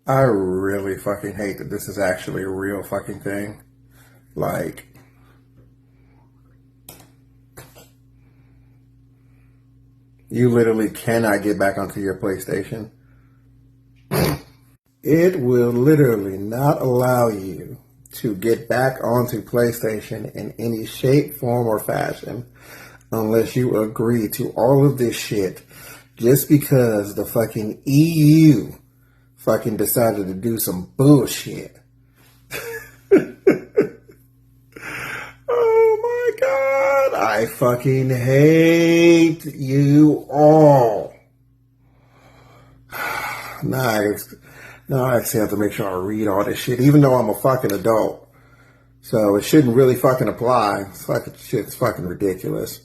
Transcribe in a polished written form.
I really fucking hate that this is actually a real fucking thing. Like, you literally cannot get back onto your PlayStation. It will literally not allow you to get back onto PlayStation in any shape, form, or fashion unless you agree to all of this shit just because the fucking EU fucking decided to do some bullshit. Oh my god, I fucking hate you all. Now I actually have to make sure I read all this shit, even though I'm a fucking adult. So it shouldn't really fucking apply. It's fucking shit's fucking ridiculous.